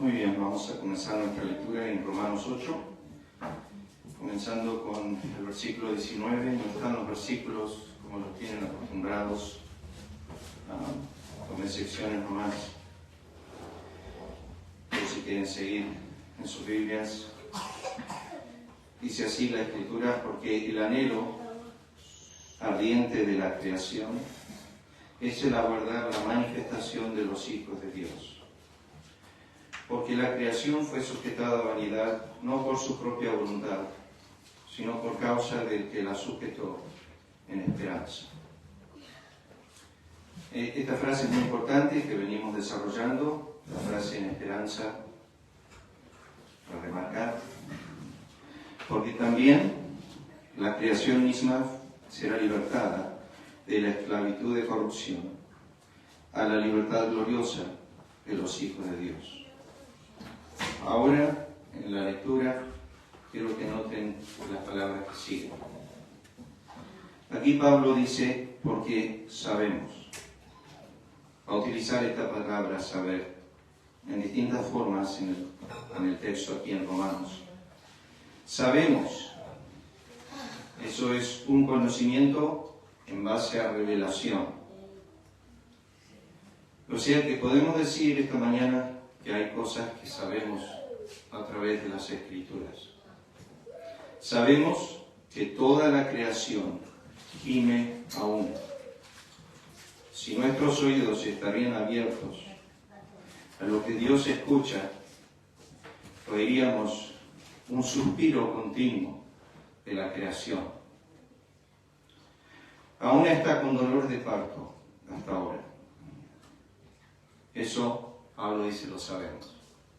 Muy bien, vamos a comenzar nuestra lectura en Romanos 8, comenzando con el versículo 19. No están los versículos como los tienen acostumbrados, con excepciones nomás. Por si quieren seguir en sus Biblias. Dice así la Escritura: porque el anhelo ardiente de la creación es el aguardar la manifestación de los hijos de Dios. Porque la creación fue sujetada a vanidad, no por su propia voluntad, sino por causa del que la sujetó en esperanza. Esta frase es muy importante que venimos desarrollando, la frase en esperanza, para remarcar, porque también la creación misma será libertada de la esclavitud de corrupción a la libertad gloriosa de los hijos de Dios. Ahora, en la lectura, quiero que noten las palabras que siguen. Aquí Pablo dice, porque sabemos. Va a utilizar esta palabra saber en distintas formas en el texto aquí en Romanos. Sabemos. Eso es un conocimiento en base a revelación. O sea que podemos decir esta mañana que hay cosas que sabemos a través de las Escrituras. Sabemos que toda la creación gime aún. Si nuestros oídos estarían abiertos a lo que Dios escucha, oiríamos un suspiro continuo de la creación. Aún está con dolor de parto hasta ahora. Eso Pablo dice, lo sabemos.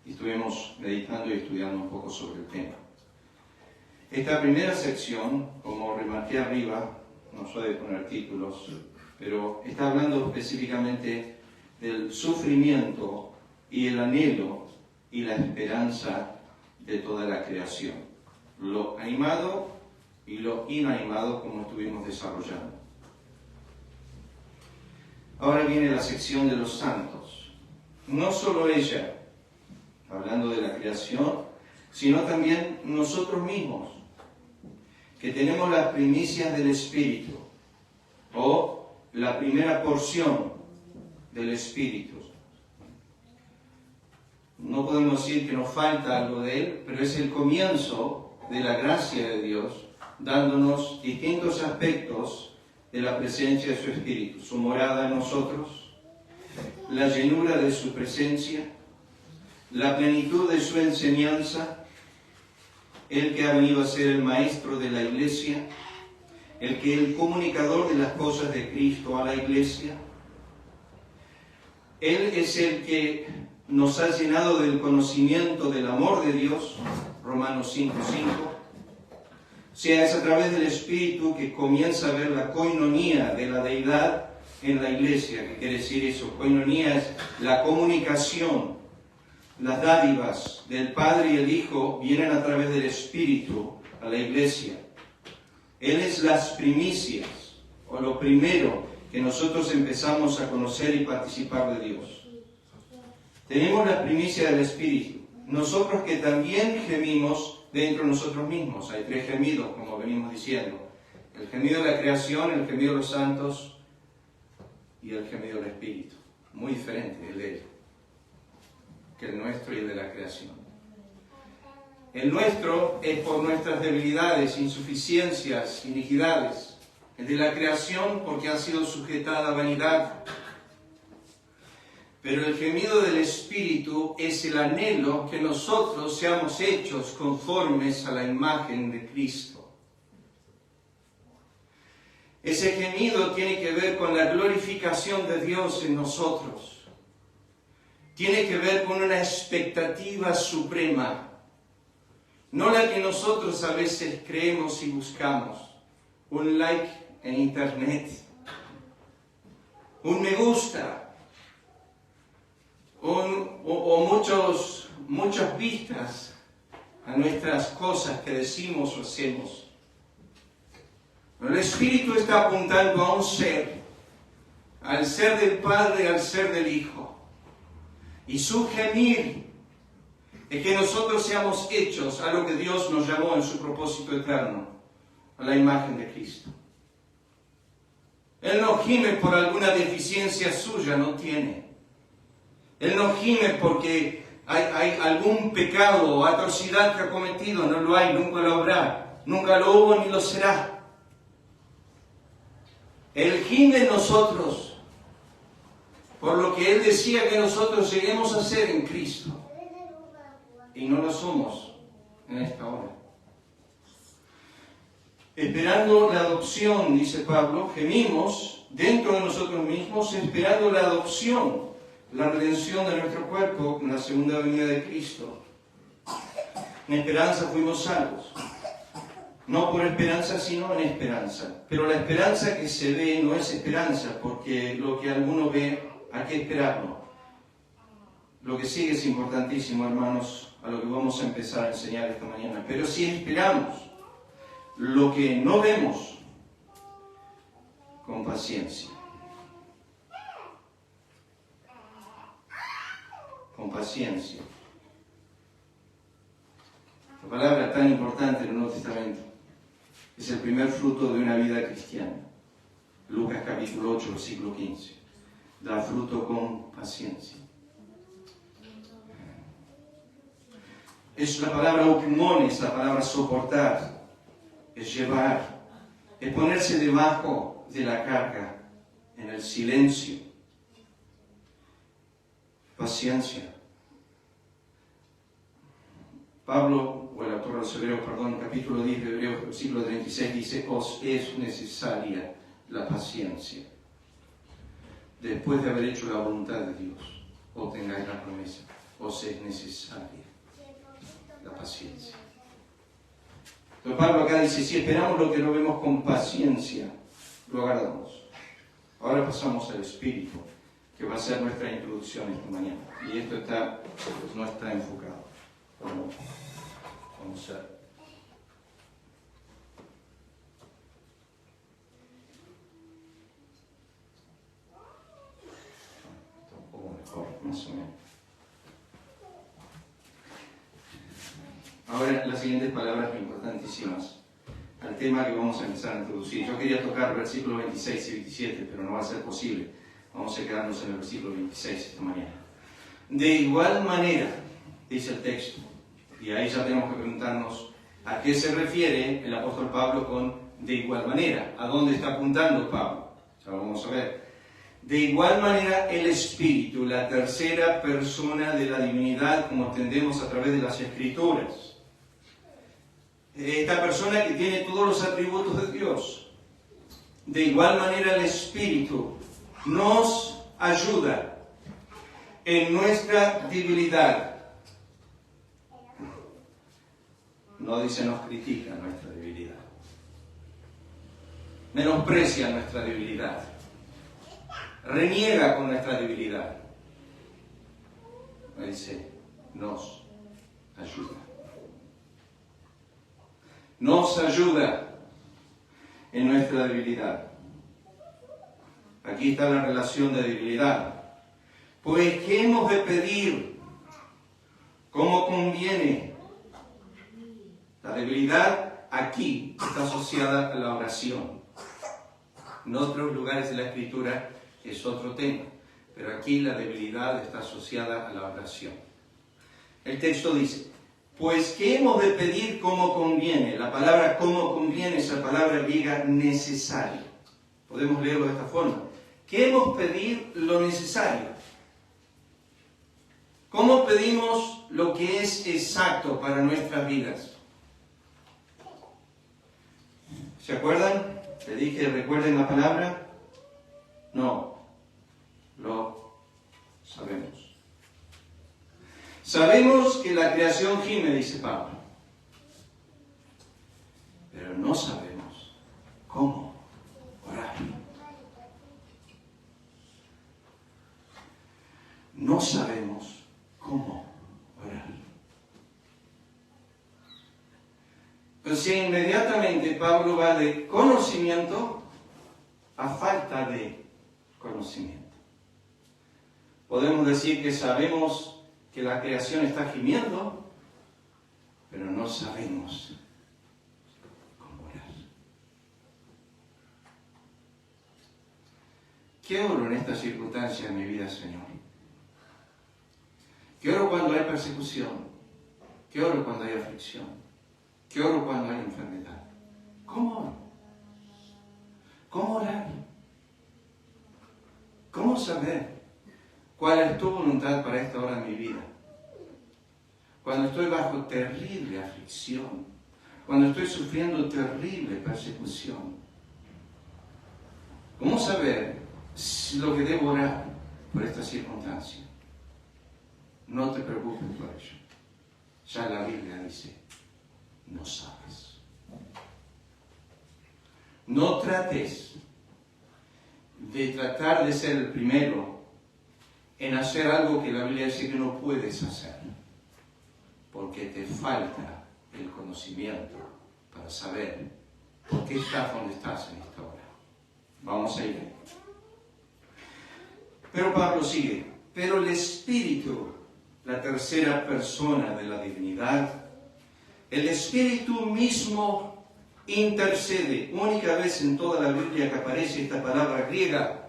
Y estuvimos meditando y estudiando un poco sobre el tema. Esta primera sección, como remarqué arriba, no soy de poner títulos, pero está hablando específicamente del sufrimiento y el anhelo y la esperanza de toda la creación. Lo animado y lo inanimado, como estuvimos desarrollando. Ahora viene la sección de los santos. No solo ella, hablando de la creación, sino también nosotros mismos, que tenemos las primicias del Espíritu, o la primera porción del Espíritu. No podemos decir que nos falta algo de Él, pero es el comienzo de la gracia de Dios, dándonos distintos aspectos de la presencia de su Espíritu, su morada en nosotros, la llenura de su presencia, la plenitud de su enseñanza, el que ha venido a ser el maestro de la iglesia, el comunicador de las cosas de Cristo a la iglesia. Él es el que nos ha llenado del conocimiento del amor de Dios, Romanos 5:5. O sea, es a través del Espíritu que comienza a ver la coinonía de la deidad en la iglesia. ¿Qué quiere decir eso? Coinonía es la comunicación, las dádivas del Padre y el Hijo vienen a través del Espíritu a la iglesia. Él es las primicias, o lo primero que nosotros empezamos a conocer y participar de Dios. Tenemos la primicia del Espíritu. Nosotros que también gemimos dentro de nosotros mismos. Hay 3 gemidos, como venimos diciendo. El gemido de la creación, el gemido de los santos y el gemido del Espíritu. Muy diferente el de él que el nuestro y el de la creación. El nuestro es por nuestras debilidades, insuficiencias, iniquidades. El de la creación porque ha sido sujetada a vanidad. Pero el gemido del Espíritu es el anhelo que nosotros seamos hechos conformes a la imagen de Cristo. Ese gemido tiene que ver con la glorificación de Dios en nosotros. Tiene que ver con una expectativa suprema. No la que nosotros a veces creemos y buscamos. Un like en internet. Un me gusta. O muchas vistas a nuestras cosas que decimos o hacemos. El Espíritu está apuntando a un ser, al ser del Padre, al ser del Hijo. Y su gemir es que nosotros seamos hechos a lo que Dios nos llamó en su propósito eterno, a la imagen de Cristo. Él no gime por alguna deficiencia suya, no tiene. Él no gime porque hay algún pecado o atrocidad que ha cometido, no lo hay, nunca lo habrá, nunca lo hubo ni lo será. Él gime en nosotros por lo que Él decía que nosotros lleguemos a ser en Cristo. Y no lo somos en esta hora. Esperando la adopción, dice Pablo, gemimos dentro de nosotros mismos, esperando la adopción, la redención de nuestro cuerpo en la segunda venida de Cristo. En esperanza fuimos salvos. No por esperanza, sino en esperanza. Pero la esperanza que se ve no es esperanza, porque lo que alguno ve hay que esperarlo. Lo que sigue es importantísimo, hermanos, a lo que vamos a empezar a enseñar esta mañana. Pero si esperamos lo que no vemos, con paciencia. Con paciencia. La palabra tan importante en el Nuevo Testamento es el primer fruto de una vida cristiana. Lucas capítulo 8, versículo 15. Da fruto con paciencia. Es la palabra opimón, es la palabra soportar, es llevar, es ponerse debajo de la carga, en el silencio. Paciencia. Pablo, o el autor de los Hebreos, capítulo 10 de Hebreos, versículo 36, dice: os es necesaria la paciencia, después de haber hecho la voluntad de Dios, obtengáis la promesa. Os es necesaria la paciencia. Entonces Pablo acá dice, si esperamos lo que no vemos con paciencia, lo aguardamos. Ahora pasamos al Espíritu, que va a ser nuestra introducción esta mañana. Y esto no está enfocado. Vamos a ver. Está un poco mejor, más o menos. Ahora las siguientes palabras importantísimas al tema que vamos a empezar a introducir. Yo quería tocar versículos 26 y 27, pero no va a ser posible. Vamos a quedarnos en el versículo 26 esta mañana. De igual manera, dice el texto, y ahí ya tenemos que preguntarnos a qué se refiere el apóstol Pablo con de igual manera. ¿A dónde está apuntando Pablo? Ya lo vamos a ver. De igual manera, el Espíritu, la tercera persona de la divinidad, como entendemos a través de las Escrituras. Esta persona que tiene todos los atributos de Dios. De igual manera, el Espíritu nos ayuda en nuestra debilidad. No dice nos critica nuestra debilidad. Menosprecia nuestra debilidad. Reniega con nuestra debilidad. Dice, nos ayuda. Nos ayuda en nuestra debilidad. Aquí está la relación de debilidad. Pues, ¿qué hemos de pedir? ¿Cómo conviene? La debilidad aquí está asociada a la oración. En otros lugares de la Escritura es otro tema, pero aquí la debilidad está asociada a la oración. El texto dice, pues ¿qué hemos de pedir como conviene? La palabra como conviene es la palabra griega necesaria. Podemos leerlo de esta forma. Queremos pedir lo necesario. ¿Cómo pedimos lo que es exacto para nuestras vidas? ¿Se acuerdan? Le dije, ¿recuerden la palabra? No. Lo sabemos. Sabemos que la creación gime, dice Pablo. Pero no sabemos cómo orar. No sabemos cómo orar. Entonces inmediatamente Pablo va de conocimiento a falta de conocimiento. Podemos decir que sabemos que la creación está gimiendo, pero no sabemos cómo orar. ¿Qué oro en esta circunstancia en mi vida, Señor? ¿Qué oro cuando hay persecución? ¿Qué oro cuando hay aflicción? ¿Qué oro cuando hay enfermedad? ¿Cómo oro? ¿Cómo orar? ¿Cómo saber cuál es tu voluntad para esta hora de mi vida? Cuando estoy bajo terrible aflicción, cuando estoy sufriendo terrible persecución, ¿cómo saber lo que debo orar por esta circunstancia? No te preocupes por ello. Ya la Biblia dice, no sabes. No trates de tratar de ser el primero en hacer algo que la Biblia dice que no puedes hacer, porque te falta el conocimiento para saber por qué estás donde estás en esta hora. Vamos a ir. Pero Pablo sigue. Pero el Espíritu, la tercera persona de la divinidad, el Espíritu mismo intercede. Única vez en toda la Biblia que aparece esta palabra griega.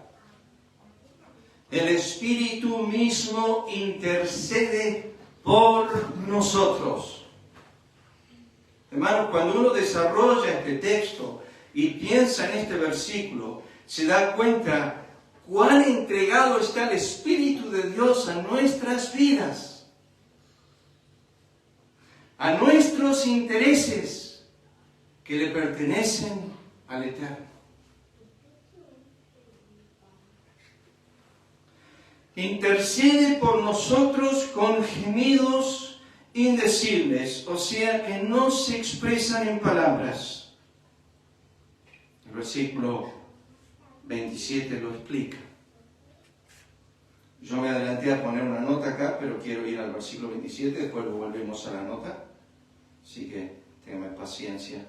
El Espíritu mismo intercede por nosotros. Hermanos, cuando uno desarrolla este texto y piensa en este versículo, se da cuenta cuán entregado está el Espíritu de Dios a nuestras vidas, a nuestros intereses que le pertenecen al Eterno. Intercede por nosotros con gemidos indecibles, o sea que no se expresan en palabras. El versículo 27 lo explica. Yo me adelanté a poner una nota acá, pero quiero ir al versículo 27, después lo volvemos a la nota. Así que téngame paciencia.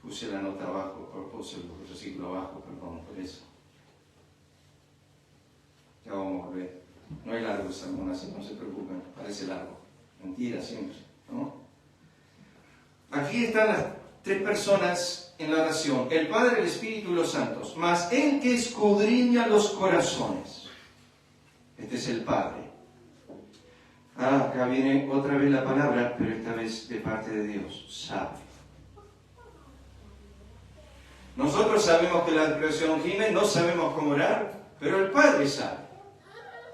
Puse la nota abajo, o puse el versículo abajo, perdón por eso. Ya vamos a volver. No hay largo el sermón, así no se preocupen, parece largo. Mentira siempre, ¿no? Aquí están las tres personas en la oración: el Padre, el Espíritu y los santos, más el que escudriña los corazones. Este es el Padre. Acá viene otra vez la palabra, pero esta vez de parte de Dios. Sabe. Nosotros sabemos que la creación gime, no sabemos cómo orar, pero el Padre sabe.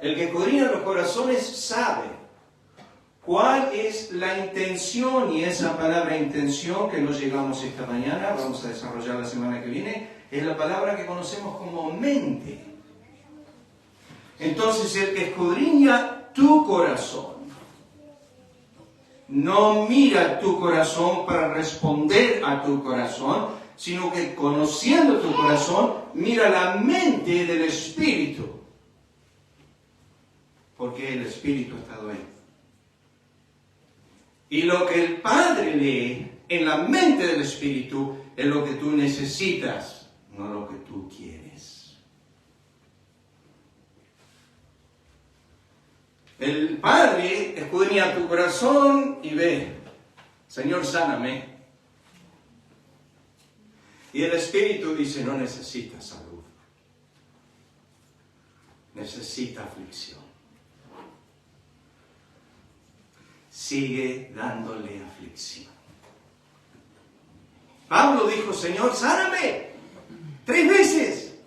El que escudriña los corazones sabe cuál es la intención, y esa palabra intención que no llegamos esta mañana, vamos a desarrollar la semana que viene, es la palabra que conocemos como mente. Entonces, el que escudriña tu corazón no mira tu corazón para responder a tu corazón, sino que conociendo tu corazón, mira la mente del Espíritu. Porque el Espíritu ha estado ahí. Y lo que el Padre lee en la mente del Espíritu es lo que tú necesitas, no lo que tú quieres. El Padre escudriña tu corazón y ve, Señor, sáname. Y el Espíritu dice, no necesita salud, necesita aflicción. Sigue dándole aflicción. Pablo dijo, Señor, sáname 3 veces.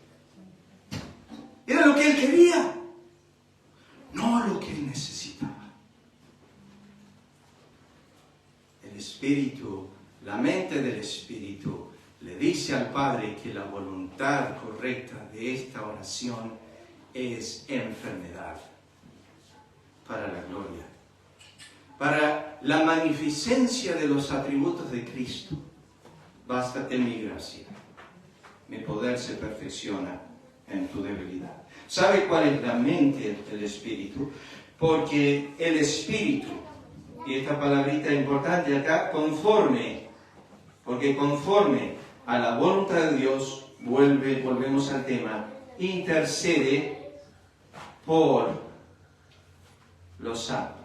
Era lo que él quería, no lo que él necesitaba. El Espíritu, la mente del Espíritu, le dice al Padre que la voluntad correcta de esta oración es enfermedad para la gloria, para la magnificencia de los atributos de Cristo. Bástate mi gracia, mi poder se perfecciona en tu debilidad. ¿Sabe cuál es la mente del Espíritu? Porque el Espíritu, y esta palabrita importante acá, conforme a la voluntad de Dios, volvemos al tema, intercede por los santos.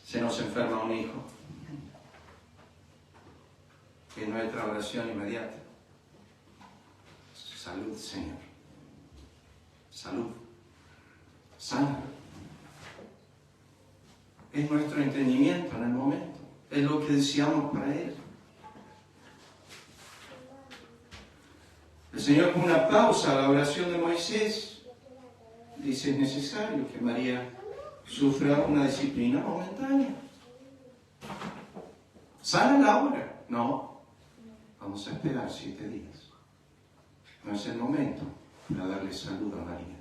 Se nos enferma un hijo. Es nuestra oración inmediata. Salud, Señor. Salud. Sana. Es nuestro entendimiento en el momento. Es lo que deseamos para Él. El Señor pone una pausa a la oración de Moisés. Dice, es necesario que María sufra una disciplina momentánea. ¿Sana ahora? No. Vamos a esperar 7 días. No es el momento para darle salud a María.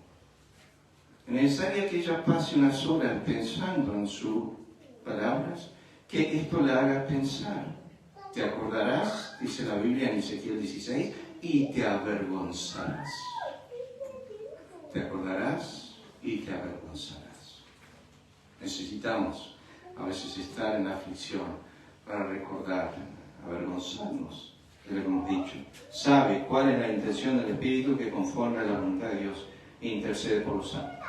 Es necesario que ella pase unas horas pensando en sus palabras, que esto la haga pensar. Te acordarás, dice la Biblia en Ezequiel 16, y te avergonzarás. Te acordarás y te avergonzarás. Necesitamos a veces estar en la aflicción para recordar, avergonzarnos de lo que hemos dicho. Sabe cuál es la intención del Espíritu que conforme a la voluntad de Dios e intercede por los santos.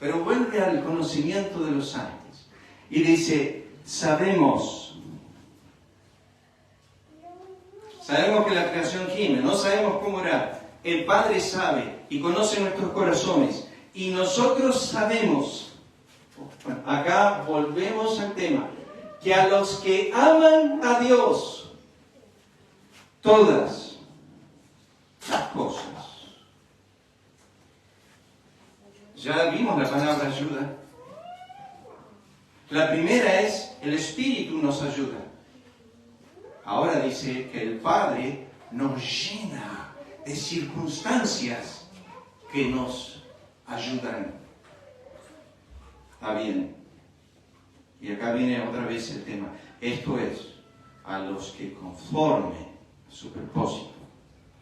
Pero vuelve al conocimiento de los santos y dice, sabemos que la creación gime, no sabemos cómo orar. El Padre sabe y conoce nuestros corazones y nosotros sabemos. Bueno, acá volvemos al tema, que a los que aman a Dios, todas las cosas. Ya vimos la palabra ayuda. La primera es, el Espíritu nos ayuda. Ahora dice que el Padre nos llena de circunstancias que nos ayudan a bien. Y acá viene otra vez el tema. Esto es, a los que conforme a su propósito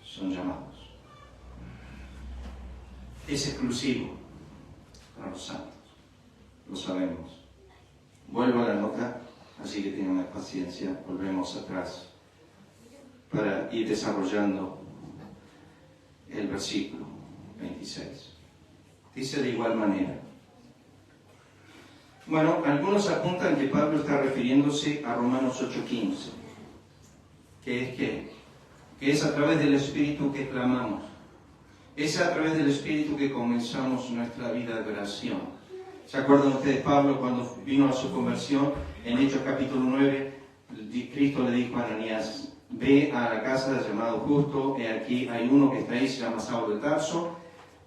son llamados. Es exclusivo para los santos. Lo sabemos. Vuelvo a la nota, así que tengan la paciencia. Volvemos atrás para ir desarrollando el versículo 26. Dice de igual manera. Bueno, algunos apuntan que Pablo está refiriéndose a Romanos 8:15, que es a través del Espíritu que clamamos, es a través del Espíritu que comenzamos nuestra vida de oración. ¿Se acuerdan ustedes, Pablo, cuando vino a su conversión, en Hechos capítulo 9, Cristo le dijo a Ananías, ve a la casa del llamado justo, aquí hay uno que está ahí, se llama Saulo de Tarso.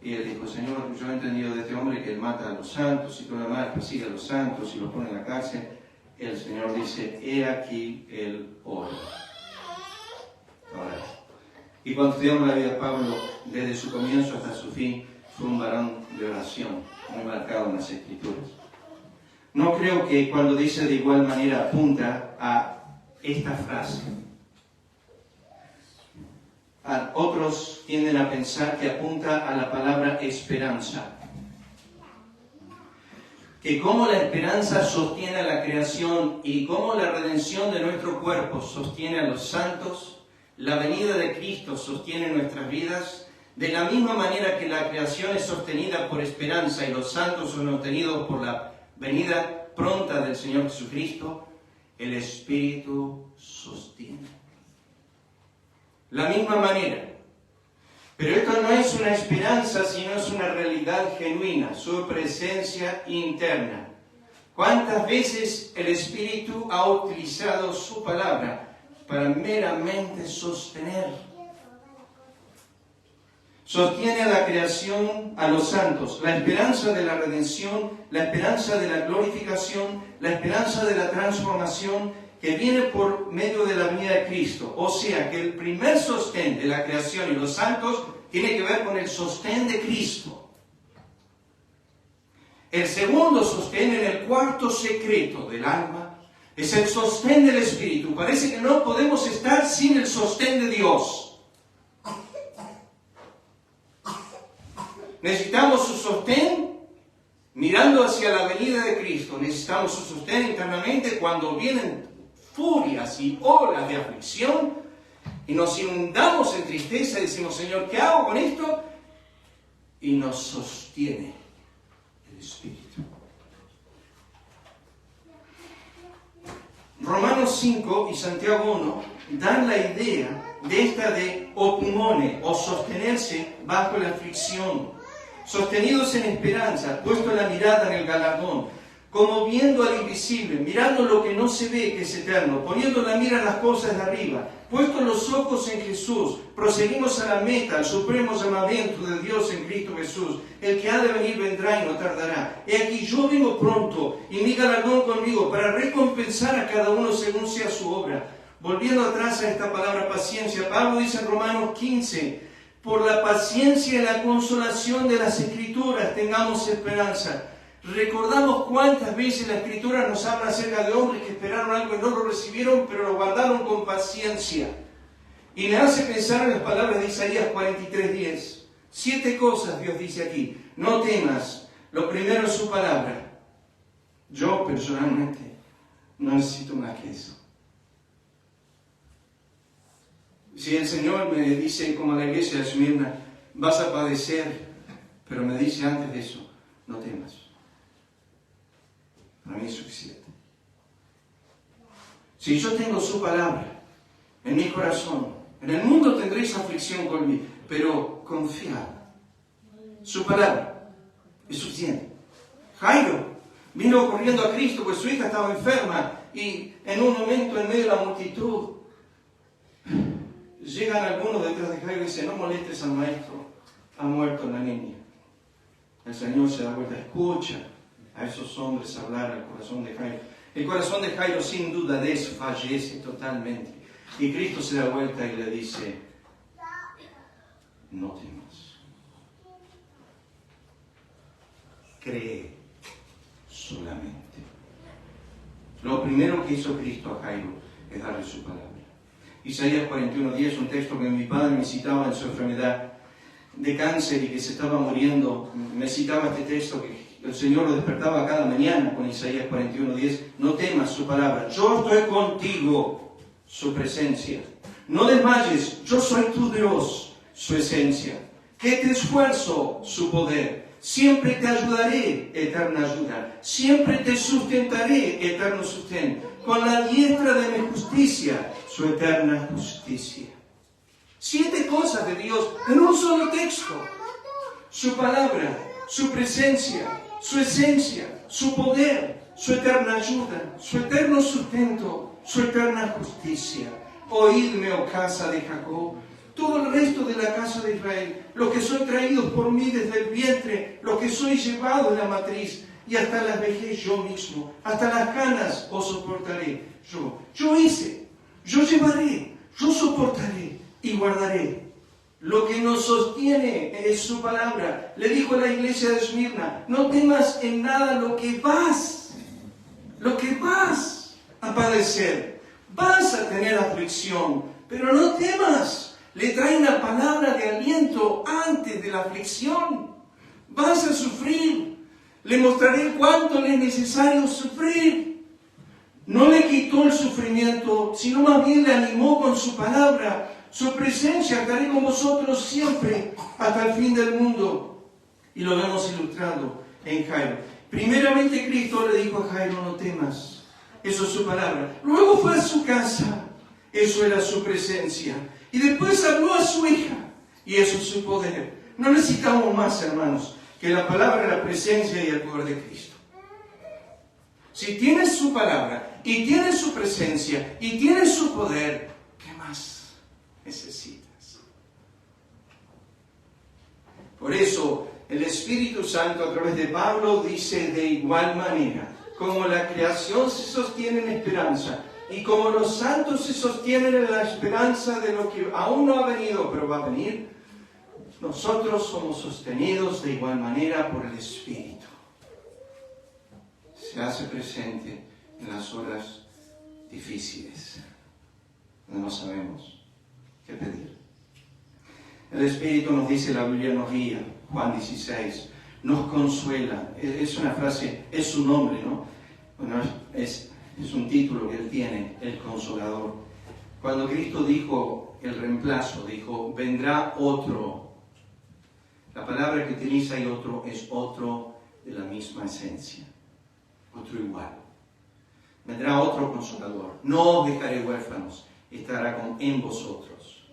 Y él dijo, Señor, yo he entendido de este hombre que él mata a los santos y toda la madre persigue a los santos y los pone en la cárcel. El Señor dice, he aquí el oro. Ahora, y cuando estudiamos la vida de Pablo, desde su comienzo hasta su fin, fue un varón de oración, muy marcado en las Escrituras. No creo que cuando dice de igual manera apunta a esta frase. Otros tienden a pensar que apunta a la palabra esperanza. Que como la esperanza sostiene a la creación y como la redención de nuestro cuerpo sostiene a los santos, la venida de Cristo sostiene nuestras vidas, de la misma manera que la creación es sostenida por esperanza y los santos son obtenidos por la venida pronta del Señor Jesucristo, el Espíritu sostiene. La misma manera. Pero esto no es una esperanza, sino es una realidad genuina, su presencia interna. ¿Cuántas veces el Espíritu ha utilizado su palabra para meramente sostener? Sostiene a la creación, a los santos, la esperanza de la redención, la esperanza de la glorificación, la esperanza de la transformación, que viene por medio de la venida de Cristo. O sea, que el primer sostén de la creación y los santos tiene que ver con el sostén de Cristo. El segundo sostén, en el cuarto secreto del alma, es el sostén del Espíritu. Parece que no podemos estar sin el sostén de Dios. Necesitamos su sostén mirando hacia la venida de Cristo. Necesitamos su sostén internamente cuando vienen furias y olas de aflicción, Y nos inundamos en tristeza y decimos, Señor, ¿qué hago con esto? Y nos sostiene el Espíritu. Romanos 5 y Santiago 1 dan la idea de esta de opumone, o sostenerse bajo la aflicción, sostenidos en esperanza, puesto la mirada en el galardón, como viendo al invisible, mirando lo que no se ve, que es eterno, poniendo la mira en las cosas de arriba, puestos los ojos en Jesús, proseguimos a la meta, al supremo llamamiento de Dios en Cristo Jesús. El que ha de venir vendrá y no tardará. He aquí yo vengo pronto, y mi galardón conmigo, para recompensar a cada uno según sea su obra. Volviendo atrás a esta palabra paciencia, Pablo dice en Romanos 15, por la paciencia y la consolación de las Escrituras tengamos esperanza. Recordamos cuántas veces la Escritura nos habla acerca de hombres que esperaron algo y no lo recibieron, pero lo guardaron con paciencia. Y me hace pensar en las palabras de Isaías 43:10. 7 cosas Dios dice aquí. No temas. Lo primero es su palabra. Yo personalmente no necesito más que eso. Si el Señor me dice, como a la iglesia de Esmirna, vas a padecer, pero me dice antes de eso, no temas. Para mí es suficiente. Si yo tengo su palabra en mi corazón, en el mundo tendréis aflicción conmigo, pero confiad. Su palabra es suficiente. Jairo vino corriendo a Cristo, pues su hija estaba enferma, y en un momento en medio de la multitud, llegan algunos detrás de Jairo y dicen, no molestes al maestro, ha muerto la niña. El Señor se da vuelta, escucha a esos hombres hablar al corazón de Jairo. El corazón de Jairo sin duda desfallece totalmente. Y Cristo se da vuelta y le dice, no temas. Cree solamente. Lo primero que hizo Cristo a Jairo es darle su palabra. Isaías 41:10, un texto que mi padre me citaba en su enfermedad de cáncer y que se estaba muriendo. Me citaba este texto que el Señor lo despertaba cada mañana con Isaías 41:10. No temas su palabra. Yo estoy contigo, su presencia. No desmayes, yo soy tu Dios, su esencia. Que te esfuerzo, su poder. Siempre te ayudaré, eterna ayuda. Siempre te sustentaré, eterno sustento. Con la diestra de mi justicia, su eterna justicia. 7 cosas de Dios en un solo texto. Su palabra, su presencia, su esencia, su poder, su eterna ayuda, su eterno sustento, su eterna justicia. Oídme, oh casa de Jacob, todo el resto de la casa de Israel, los que sois traídos por mí desde el vientre, los que sois llevados de la matriz, y hasta la vejez yo mismo, hasta las canas os soportaré. Yo hice, yo llevaré, yo soportaré y guardaré. Lo que nos sostiene es su palabra. Le dijo a la iglesia de Esmirna, no temas en nada lo que vas a padecer. Vas a tener aflicción, pero no temas. Le trae una palabra de aliento antes de la aflicción. Vas a sufrir. Le mostraré cuánto le es necesario sufrir. No le quitó el sufrimiento, sino más bien le animó con su palabra. Su presencia, estaré con vosotros siempre hasta el fin del mundo. Y lo vemos ilustrado en Jairo. Primeramente Cristo le dijo a Jairo, no temas. Eso es su palabra. Luego fue a su casa. Eso era su presencia. Y después habló a su hija. Y eso es su poder. No necesitamos más, hermanos, que la palabra, la presencia y el poder de Cristo. Si tienes su palabra, y tienes su presencia, y tienes su poder, ¿qué más necesitas? Por eso, el Espíritu Santo a través de Pablo dice de igual manera, como la creación se sostiene en esperanza, y como los santos se sostienen en la esperanza de lo que aún no ha venido, pero va a venir, nosotros somos sostenidos de igual manera por el Espíritu. Se hace presente en las horas difíciles, donde no sabemos qué pedir. El Espíritu nos dice, la Biblia nos guía, Juan 16, nos consuela. Es una frase, es su nombre, ¿no? Bueno, es un título que él tiene, el Consolador. Cuando Cristo dijo el reemplazo, dijo, vendrá otro. La palabra que utiliza ahí otro es otro de la misma esencia, otro igual. Vendrá otro consolador, no os dejaré huérfanos, estará en vosotros.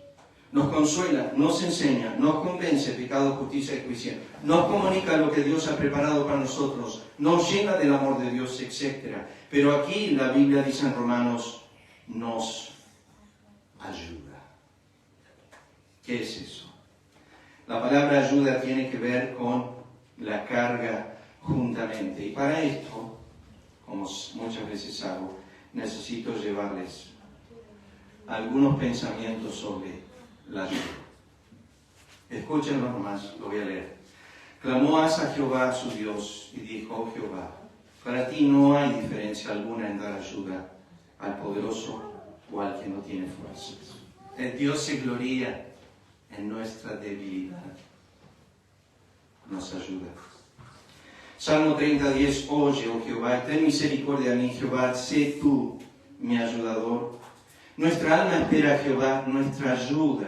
Nos consuela, nos enseña, nos convence de pecado, justicia y juicio, nos comunica lo que Dios ha preparado para nosotros, nos llena del amor de Dios, etc. Pero aquí la Biblia dice en Romanos, nos ayuda. ¿Qué es eso? La palabra ayuda tiene que ver con la carga juntamente. Y para esto, como muchas veces hago, necesito llevarles algunos pensamientos sobre la ayuda. Escúchenlo nomás, lo voy a leer. Clamó Asa a Jehová su Dios y dijo, oh Jehová, para ti no hay diferencia alguna en dar ayuda al poderoso o al que no tiene fuerzas. Dios se gloria en nuestra debilidad. Nos ayuda. Salmo 30:10. Oye, oh Jehová, ten misericordia de mí, Jehová, sé tú mi ayudador. Nuestra alma espera a Jehová, nuestra ayuda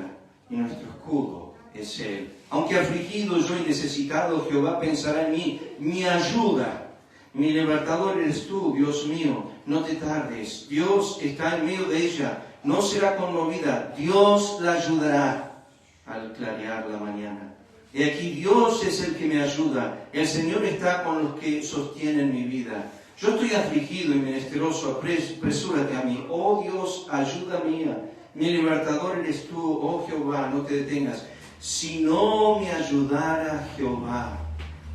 y nuestro escudo es Él. Aunque afligido yo y necesitado, Jehová pensará en mí, mi ayuda, mi libertador eres tú, Dios mío, no te tardes. Dios está en medio de ella, no será conmovida, Dios la ayudará al clarear la mañana. Y aquí Dios es el que me ayuda, el Señor está con los que sostienen mi vida. Yo estoy afligido y menesteroso, apresúrate a mí. Oh Dios, ayuda mía, mi libertador eres tú, oh Jehová, no te detengas. Si no me ayudara Jehová,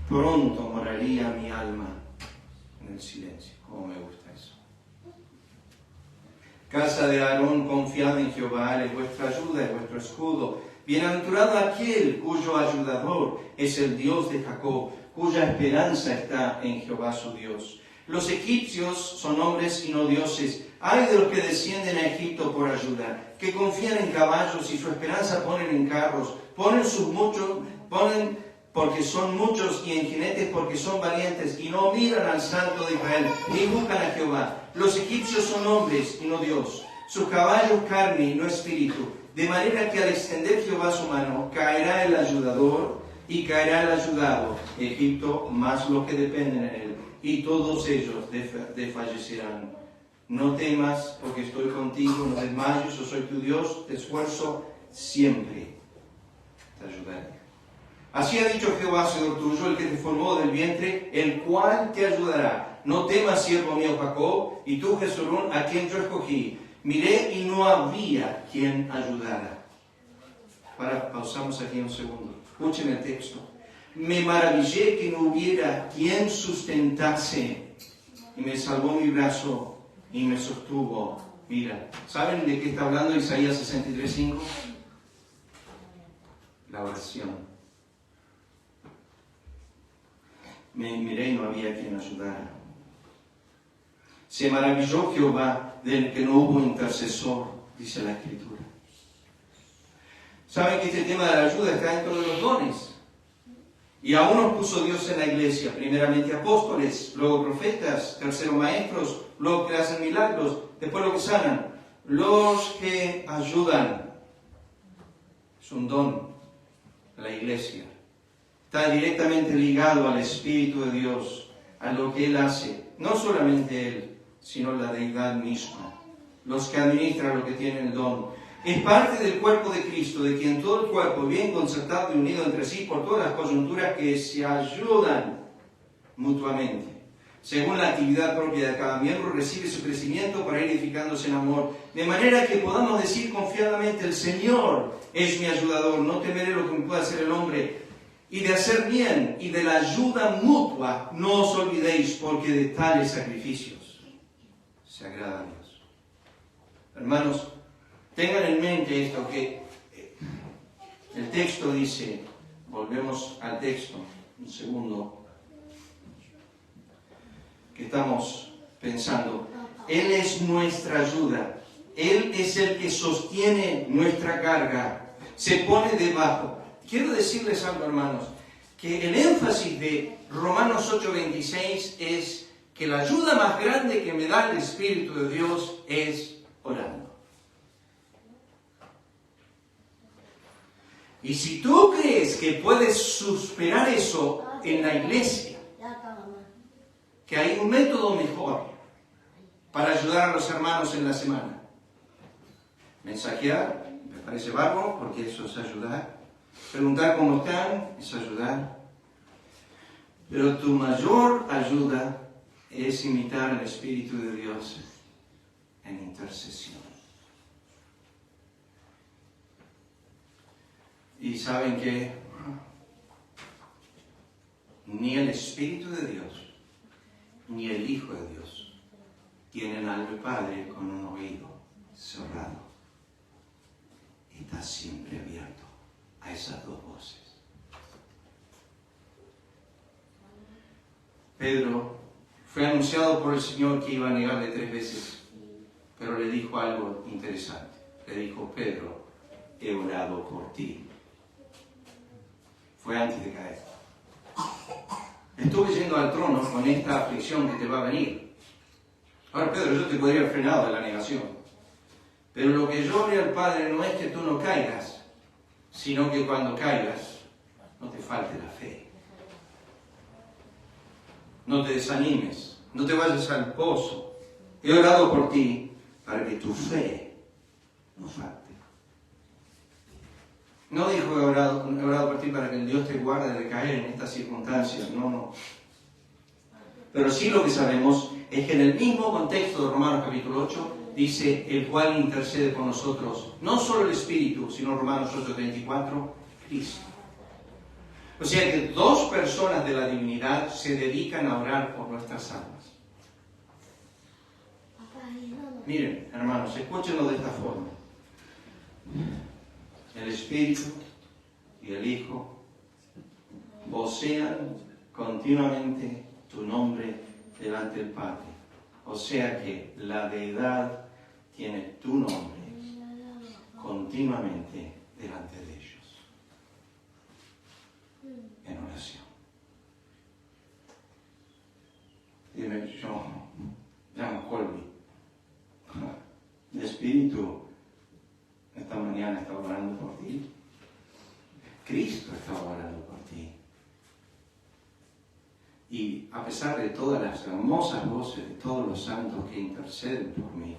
pronto moraría mi alma en el silencio. Cómo me gusta eso. Casa de Aarón, confiad en Jehová, Él es vuestra ayuda, es vuestro escudo. Bienaventurado aquel cuyo ayudador es el Dios de Jacob, cuya esperanza está en Jehová su Dios. Los egipcios son hombres y no dioses. Ay de los que descienden a Egipto por ayuda, que confían en caballos y su esperanza ponen en carros, ponen porque son muchos y en jinetes porque son valientes y no miran al Santo de Israel ni buscan a Jehová. Los egipcios son hombres y no Dios, sus caballos carne y no espíritu. De manera que al extender Jehová su mano, caerá el ayudador y caerá el ayudado, Egipto, más los que dependen en él, y todos ellos desfallecerán. No temas, porque estoy contigo, no desmayes, yo soy tu Dios, te esfuerzo siempre, te ayudaré. Así ha dicho Jehová, Señor tuyo, el que te formó del vientre, el cual te ayudará. No temas, siervo mío Jacob, y tú, Jesurún, a quien yo escogí. Miré y no había quien ayudara. Pausamos aquí un segundo. Escuchen el texto. Me maravillé que no hubiera quien sustentase, y me salvó mi brazo y me sostuvo. Mira, ¿saben de qué está hablando Isaías 63:5? La oración. Me miré y no había quien ayudara. Se maravilló Jehová del que no hubo intercesor, dice la Escritura. ¿Saben que este tema de la ayuda está dentro de los dones? Y a unos puso Dios en la iglesia, primeramente apóstoles, luego profetas, tercero maestros, luego que hacen milagros, después los que sanan, los que ayudan. Es un don a la iglesia. Está directamente ligado al Espíritu de Dios, a lo que Él hace. No solamente Él, sino la deidad misma. Los que administran lo que tienen el don. Es parte del cuerpo de Cristo, de quien todo el cuerpo, bien concertado y unido entre sí por todas las coyunturas que se ayudan mutuamente. Según la actividad propia de cada miembro, recibe su crecimiento para ir edificándose en amor. De manera que podamos decir confiadamente, el Señor es mi ayudador, no temeré lo que me pueda hacer el hombre. Y de hacer bien y de la ayuda mutua, no os olvidéis, porque de tales sacrificios se agrada a Dios. Hermanos, tengan en mente esto, que el texto dice, volvemos al texto, un segundo, que estamos pensando, Él es nuestra ayuda, Él es el que sostiene nuestra carga, se pone debajo. Quiero decirles algo, hermanos, que el énfasis de Romanos 8:26 es que la ayuda más grande que me da el Espíritu de Dios es orando. Y si tú crees que puedes superar eso en la iglesia, que hay un método mejor para ayudar a los hermanos en la semana. Mensajear, me parece bárbaro, porque eso es ayudar. Preguntar cómo están, es ayudar. Pero tu mayor ayuda es imitar al Espíritu de Dios en intercesión. Y saben que ni el Espíritu de Dios, ni el Hijo de Dios tienen al Padre con un oído cerrado. Está siempre abierto a esas dos voces. Pedro fue anunciado por el Señor que iba a negarle 3 veces, pero le dijo algo interesante. Le dijo: Pedro, he orado por ti. Fue antes de caer. Estuve yendo al trono con esta aflicción que te va a venir. Ahora, Pedro, yo te podría haber frenado de la negación. Pero lo que yo hablé al Padre no es que tú no caigas, sino que cuando caigas no te falte la fe. No te desanimes, no te vayas al pozo. He orado por ti para que tu fe no falte. No dijo he orado por ti para que el Dios te guarde de caer en estas circunstancias, no. Pero sí lo que sabemos es que en el mismo contexto de Romanos capítulo 8 dice: el cual intercede por nosotros, no solo el Espíritu, sino Romanos 8:34, Cristo. O sea que 2 personas de la divinidad se dedican a orar por nuestras almas. Miren, hermanos, escúchenlo de esta forma. El Espíritu y el Hijo vocean continuamente tu nombre delante del Padre. O sea que la deidad tiene tu nombre continuamente delante de ellos en oración. Dime, yo llamo Colby. El Espíritu esta mañana estaba orando por ti. Cristo estaba orando por ti. Y a pesar de todas las hermosas voces de todos los santos que interceden por mí,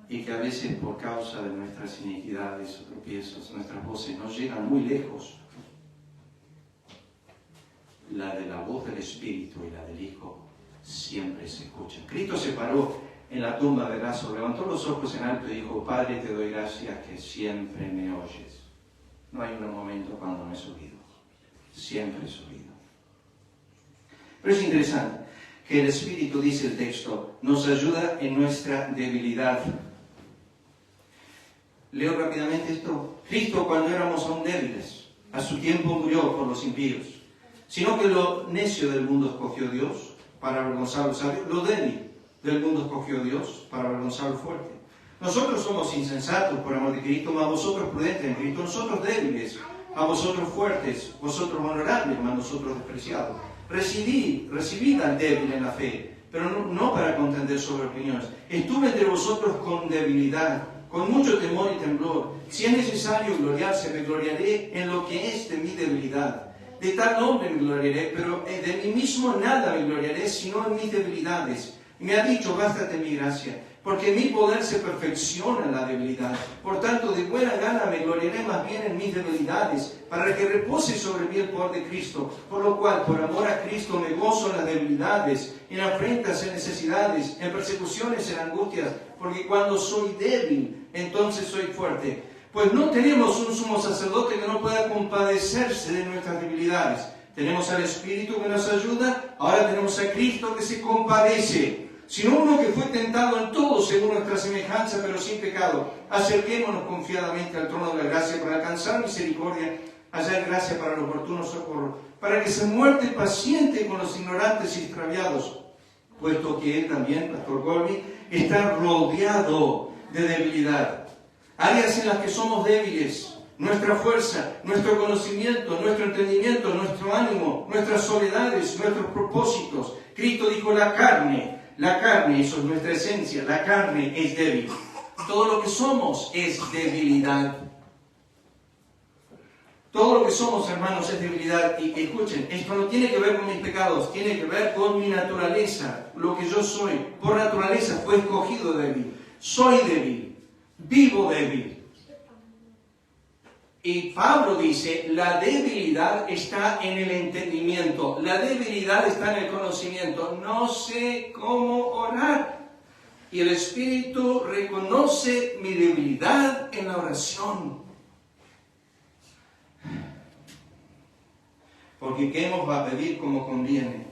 y que a veces por causa de nuestras iniquidades o tropiezos, nuestras voces no llegan muy lejos, la de la voz del Espíritu y la del Hijo siempre se escuchan. Cristo se paró en la tumba de Lázaro, levantó los ojos en alto y dijo: Padre, te doy gracias que siempre me oyes. No hay un momento cuando no he oído. Siempre he oído. Pero es interesante que el Espíritu, dice el texto, nos ayuda en nuestra debilidad. Leo rápidamente esto. Cristo, cuando éramos aún débiles, a su tiempo murió por los impíos, sino que lo necio del mundo escogió Dios para avergonzar a los sabios, lo débil del mundo escogió Dios para avergonzar al fuerte. Nosotros somos insensatos por amor de Cristo, mas vosotros prudentes en Cristo, nosotros débiles, a vosotros fuertes, vosotros honorables, mas nosotros despreciados. Recibid al débil en la fe, pero no para contender sobre opiniones. Estuve entre vosotros con debilidad, con mucho temor y temblor. Si es necesario gloriarse, me gloriaré en lo que es de mi debilidad. De tal hombre me gloriaré, pero de mí mismo nada me gloriaré, sino en mis debilidades. Me ha dicho: bástate mi gracia, porque mi poder se perfecciona en la debilidad. Por tanto, de buena gana me gloriaré más bien en mis debilidades, para que repose sobre mí el poder de Cristo. Por lo cual, por amor a Cristo, me gozo en las debilidades, en afrentas, en necesidades, en persecuciones, en angustias, porque cuando soy débil, entonces soy fuerte. Pues no tenemos un sumo sacerdote que no pueda compadecerse de nuestras debilidades. Tenemos al Espíritu que nos ayuda, ahora tenemos a Cristo que se compadece. Sino uno que fue tentado en todo según nuestra semejanza, pero sin pecado. Acerquémonos confiadamente al trono de la gracia para alcanzar misericordia, hallar gracia para el oportuno socorro, para que se muerte paciente con los ignorantes y extraviados, puesto que él también, Pastor Colby, está rodeado de debilidad. Áreas en las que somos débiles, nuestra fuerza, nuestro conocimiento, nuestro entendimiento, nuestro ánimo, nuestras soledades, nuestros propósitos. Cristo dijo: la carne, eso es nuestra esencia, la carne es débil. Todo lo que somos es debilidad. Todo lo que somos, hermanos, es debilidad. Y escuchen, esto no tiene que ver con mis pecados, tiene que ver con mi naturaleza, lo que yo soy. Por naturaleza fue escogido débil. Soy débil, vivo débil. Y Pablo dice, la debilidad está en el entendimiento, la debilidad está en el conocimiento. No sé cómo orar. Y el Espíritu reconoce mi debilidad en la oración. Porque ¿qué nos va a pedir como conviene?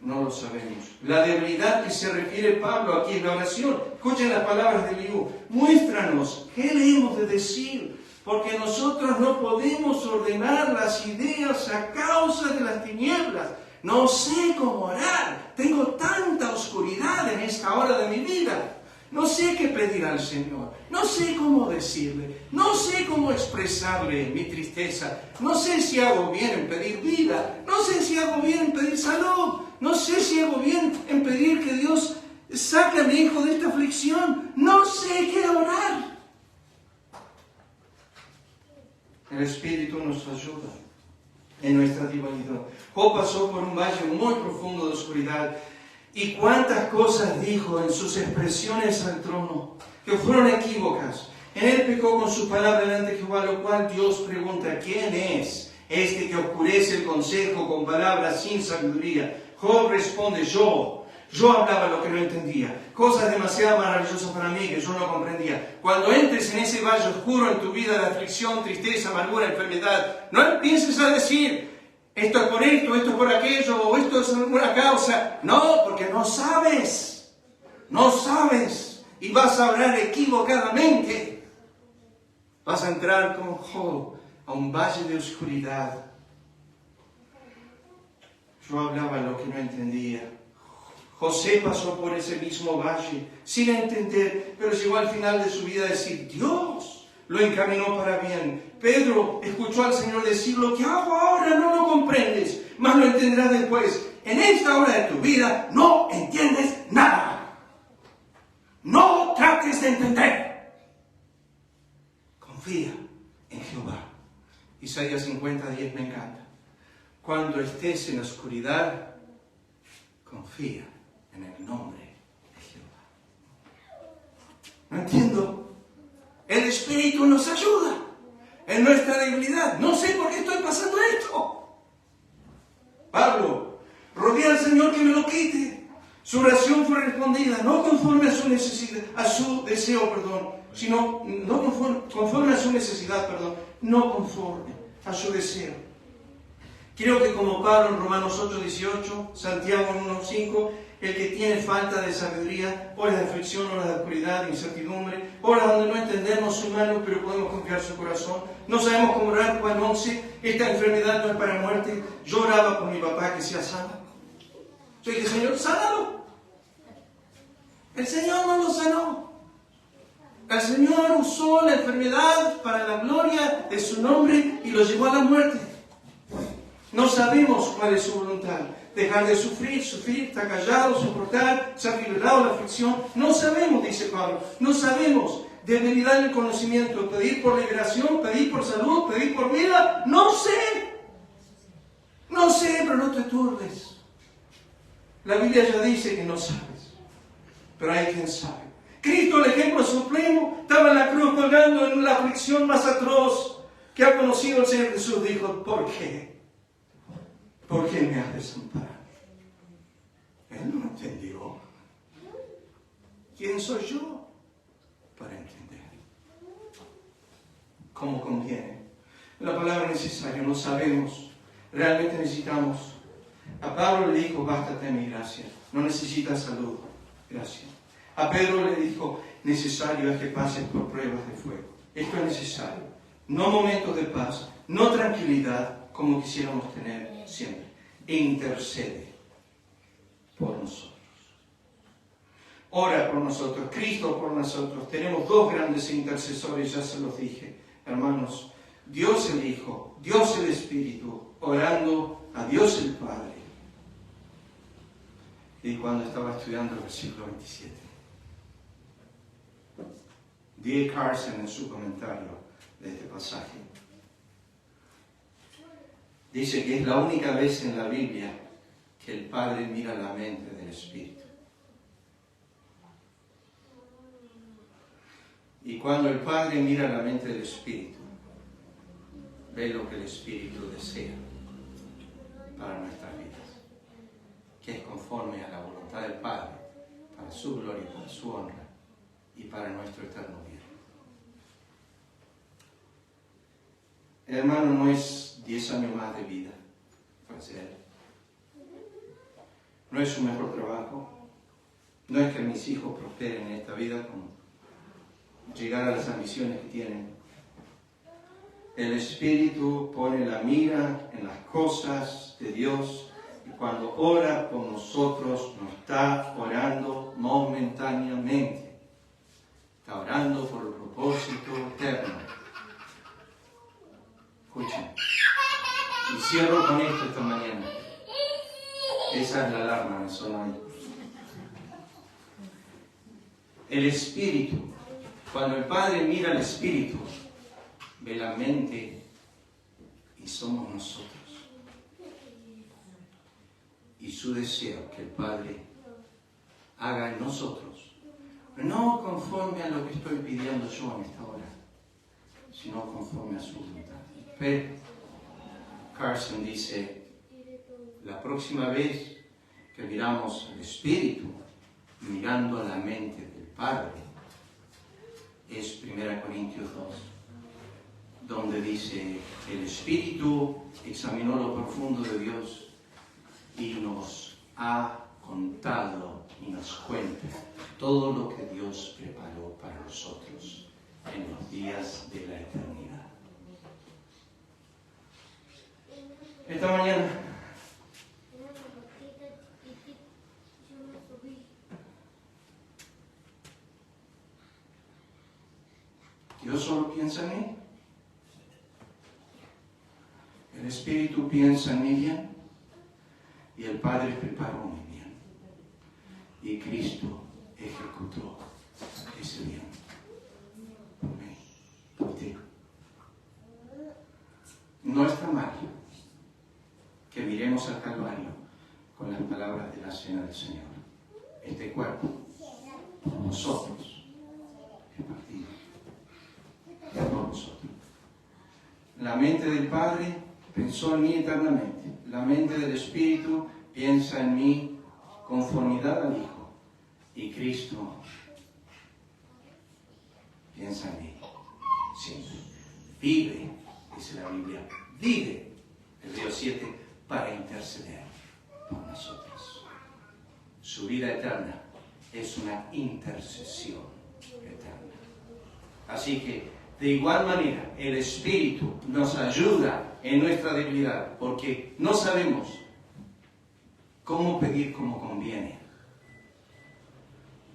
No lo sabemos. La debilidad que se refiere Pablo aquí en la oración. Escuchen las palabras de Eliú. Muéstranos qué le hemos de decir, porque nosotros no podemos ordenar las ideas a causa de las tinieblas. No sé cómo orar. Tengo tanta oscuridad en esta hora de mi vida. No sé qué pedir al Señor. No sé cómo decirle. No sé cómo expresarle mi tristeza. No sé si hago bien en pedir vida. No sé si hago bien en pedir salud. No sé si hago bien en pedir que Dios saque a mi hijo de esta aflicción. No sé qué orar. El Espíritu nos ayuda en nuestra debilidad. Job pasó por un valle muy profundo de oscuridad. Y cuántas cosas dijo en sus expresiones al trono, que fueron equívocas. En él pecó con su palabra delante de Jehová, lo cual Dios pregunta, ¿quién es este que oscurece el consejo con palabras sin sabiduría? Job responde, yo hablaba lo que no entendía, cosas demasiado maravillosas para mí que yo no comprendía. Cuando entres en ese valle oscuro en tu vida de aflicción, tristeza, amargura, enfermedad, no empieces a decir, esto es por esto, esto es por aquello, o esto es alguna causa. No, porque no sabes. No sabes. Y vas a hablar equivocadamente. Vas a entrar como Job a un valle de oscuridad. Yo hablaba lo que no entendía. José pasó por ese mismo valle sin entender, pero llegó al final de su vida a decir, Dios lo encaminó para bien. Pedro escuchó al Señor decir, lo que hago ahora no lo comprendes, mas lo entenderás después. En esta hora de tu vida no entiendes nada. No trates de entender. Confía en Jehová. Isaías 50:10 me encanta. Cuando estés en la oscuridad, confía en el nombre de Jehová. No entiendo. El Espíritu nos ayuda en nuestra debilidad. No sé por qué estoy pasando esto. Pablo, rogué al Señor que me lo quite. Su oración fue respondida, no conforme a su necesidad, sino no conforme a su necesidad, no conforme a su deseo. Creo que como Pablo en Romanos 8:18, Santiago 1:5, el que tiene falta de sabiduría, horas de aflicción, horas de oscuridad, de incertidumbre, horas donde no entendemos su mano, pero podemos confiar su corazón. No sabemos cómo orar. Juan 11, esta enfermedad no es para muerte. Yo oraba por mi papá que sea sano. Yo dije, Señor, sánalo. El Señor no lo sanó. El Señor usó la enfermedad para la gloria de su nombre y lo llevó a la muerte. No sabemos cuál es su voluntad. Dejar de sufrir, estar callado, soportar, ser liberado de la aflicción. No sabemos, dice Pablo. No sabemos. Debilidad en el conocimiento. Pedir por liberación, pedir por salud, pedir por vida. No sé. No sé, pero no te turbes. La Biblia ya dice que no sabes. Pero hay quien sabe. Cristo, el ejemplo supremo, estaba en la cruz colgando en la aflicción más atroz que ha conocido el Señor Jesús. Dijo, ¿por qué? ¿Por qué me has desamparado? Él no entendió. ¿Quién soy yo para entender? ¿Cómo conviene? La palabra necesaria, no sabemos. Realmente necesitamos. A Pablo le dijo, bástate mi gracia. No necesitas salud, gracias. A Pedro le dijo, necesario es que pases por pruebas de fuego. Esto es necesario. No momentos de paz, no tranquilidad, como quisiéramos tener siempre. E intercede por nosotros. Ora por nosotros, Cristo por nosotros. Tenemos dos grandes intercesores, ya se los dije, hermanos. Dios el Hijo, Dios el Espíritu, orando a Dios el Padre. Y cuando estaba estudiando el versículo 27, D.A. Carson en su comentario de este pasaje Dice que es la única vez en la Biblia que el Padre mira la mente del Espíritu. Y cuando el Padre mira la mente del Espíritu, ve lo que el Espíritu desea para nuestras vidas, que es conforme a la voluntad del Padre, para su gloria, para su honra y para nuestro eterno bien. Hermano, no es 10 años más de vida para ser. No es un mejor trabajo. No es que mis hijos prosperen en esta vida con llegar a las ambiciones que tienen. El Espíritu pone la mira en las cosas de Dios y cuando ora por nosotros no está orando momentáneamente. Está orando por el propósito eterno. Escuchen. Y cierro con esto esta mañana. Esa es la alarma, me suena ahí. El Espíritu, cuando el Padre mira al Espíritu, ve la mente y somos nosotros. Y su deseo que el Padre haga en nosotros, no conforme a lo que estoy pidiendo yo en esta hora, sino conforme a su voluntad. Pero Carson dice, la próxima vez que miramos al Espíritu, mirando a la mente del Padre, es 1 Corintios 2, donde dice, el Espíritu examinó lo profundo de Dios y nos ha contado y nos cuenta todo lo que Dios preparó para nosotros en los días de la eternidad. Esta mañana Dios solo piensa en mí. El Espíritu piensa en mi bien y el Padre preparó mi bien. Y Cristo ejecutó ese bien por mí, por ti. No está mal que miremos al Calvario con las palabras de la cena del Señor. Este cuerpo, por nosotros, es partido. Por nosotros. La mente del Padre pensó en mí eternamente. La mente del Espíritu piensa en mí conformidad al Hijo. Y Cristo piensa en mí siempre. Vive, dice la Biblia, vive, Hebreos 7, para interceder por nosotros. Su vida eterna es una intercesión eterna. Así que, de igual manera, el Espíritu nos ayuda en nuestra debilidad, porque no sabemos cómo pedir como conviene.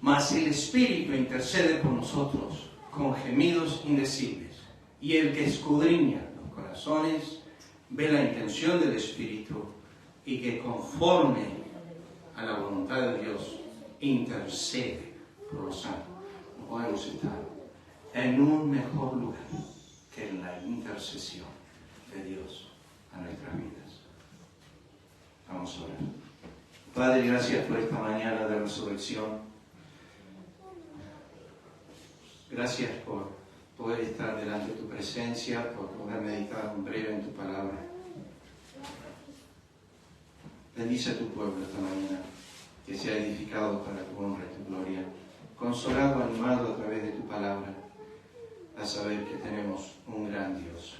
Mas el Espíritu intercede por nosotros con gemidos indecibles, y el que escudriña los corazones ve la intención del Espíritu, y que conforme a la voluntad de Dios intercede por los santos. No podemos estar en un mejor lugar que en la intercesión de Dios a nuestras vidas. Vamos a orar. Padre, gracias por esta mañana de resurrección. Gracias por poder estar delante de tu presencia, por poder meditar un breve en tu palabra. Bendice a tu pueblo esta mañana, que sea edificado para tu honra y tu gloria, consolado, animado a través de tu palabra, a saber que tenemos un gran Dios,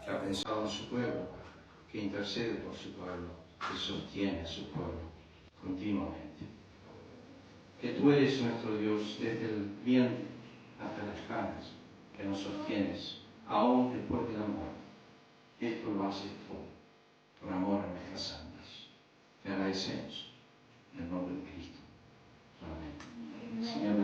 que ha pensado en su pueblo, que intercede por su pueblo, que sostiene a su pueblo continuamente. Que tú eres nuestro Dios desde el vientre hasta las canas, que nos sostienes, aún después de la muerte. Esto lo haces tú, por amor a nuestras almas. Te agradecemos en el nombre de Cristo. Amén. Señor,